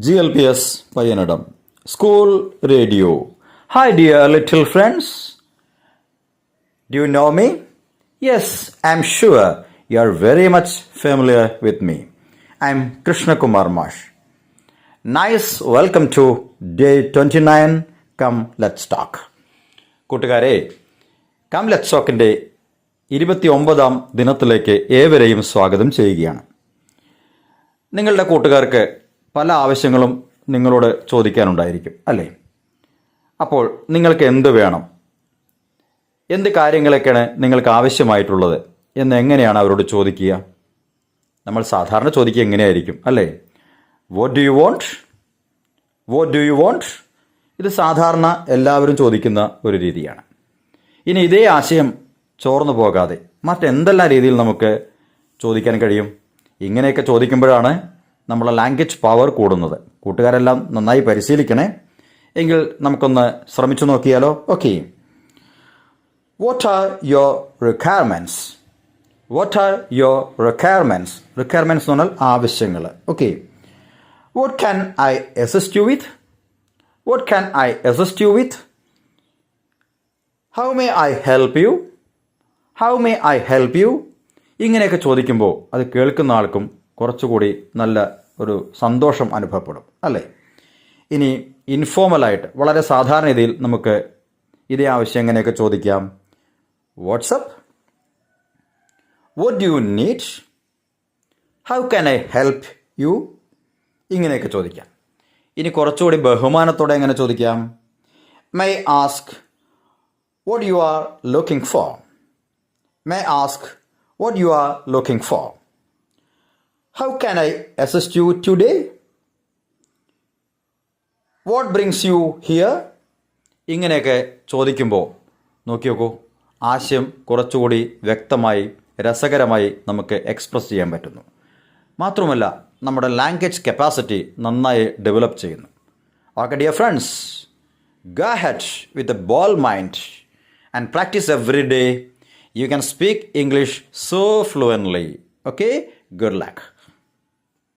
GLPS Payanadam School Radio. Hi dear little friends. Do you know me? Yes, I'm sure you are very much familiar with me. I'm Krishna Kumar Mash. Nice welcome to day 29. Come let's talk. കൂട്ടുകാരെ, come let's ടോക്കിൻ്റെ 29ാം ദിനത്തിലേക്ക് ഏവരെയും സ്വാഗതം ചെയ്യുകയാണ്. നിങ്ങളുടെ കൂട്ടുകാർക്ക് പല ആവശ്യങ്ങളും നിങ്ങളോട് ചോദിക്കാനുണ്ടായിരിക്കും അല്ലേ? അപ്പോൾ നിങ്ങൾക്ക് എന്ത് വേണം, എന്ത് കാര്യങ്ങളൊക്കെയാണ് നിങ്ങൾക്ക് ആവശ്യമായിട്ടുള്ളത് എന്ന് എങ്ങനെയാണ് അവരോട് ചോദിക്കുക? നമ്മൾ സാധാരണ ചോദിക്കുക എങ്ങനെയായിരിക്കും അല്ലേ? What do you want, what do you want? ഇത് സാധാരണ എല്ലാവരും ചോദിക്കുന്ന ഒരു രീതിയാണ്. ഇനി ഇതേ ആശയം ചോർന്നു പോകാതെ മറ്റെന്തെല്ലാം രീതിയിൽ നമുക്ക് ചോദിക്കാൻ കഴിയും? ഇങ്ങനെയൊക്കെ ചോദിക്കുമ്പോഴാണ് നമ്മളെ ലാംഗ്വേജ് പവർ കൂടുന്നത്. കൂട്ടുകാരെല്ലാം നന്നായി പരിശീലിക്കണേ. എങ്കിൽ നമുക്കൊന്ന് ശ്രമിച്ചു നോക്കിയാലോ? Okay. What are your requirements? What are your requirements? Requirements എന്ന് പറഞ്ഞാൽ ആവശ്യങ്ങൾ. Okay. What can I assist you with? What can I assist you with? How may I help you? How may I help you? ഇങ്ങനെയൊക്കെ ചോദിക്കുമ്പോൾ അത് കേൾക്കുന്ന ആൾക്കും കുറച്ചുകൂടി നല്ല ഒരു സന്തോഷം അനുഭവപ്പെടും അല്ലേ? ഇനി ഇൻഫോർമലായിട്ട് വളരെ സാധാരണ രീതിയിൽ നമുക്ക് ഇതേ ആവശ്യം എങ്ങനെയൊക്കെ ചോദിക്കാം? WhatsApp, what do you need? How can I help you? ഇങ്ങനെയൊക്കെ ചോദിക്കാം. ഇനി കുറച്ചുകൂടി ബഹുമാനത്തോടെ എങ്ങനെ ചോദിക്കാം? May ask what you are looking for? May I ask what you are looking for? How can I assist you today? What brings you here? ഇങ്ങനെയൊക്കെ ചോദിക്കുമ്പോൾ നോക്കി നോക്കൂ, ആശയം കുറച്ചുകൂടി വ്യക്തമായി രസകരമായി നമുക്ക് എക്സ്പ്രസ് ചെയ്യാൻ പറ്റുന്നു. മാത്രമല്ല നമ്മുടെ ലാംഗ്വേജ് കപ്പാസിറ്റി നന്നായി ഡെവലപ്പ് ചെയ്യുന്നു. Okay dear friends, go ahead with a bold mind and practice every day. You can speak English so fluently. Okay? Good luck.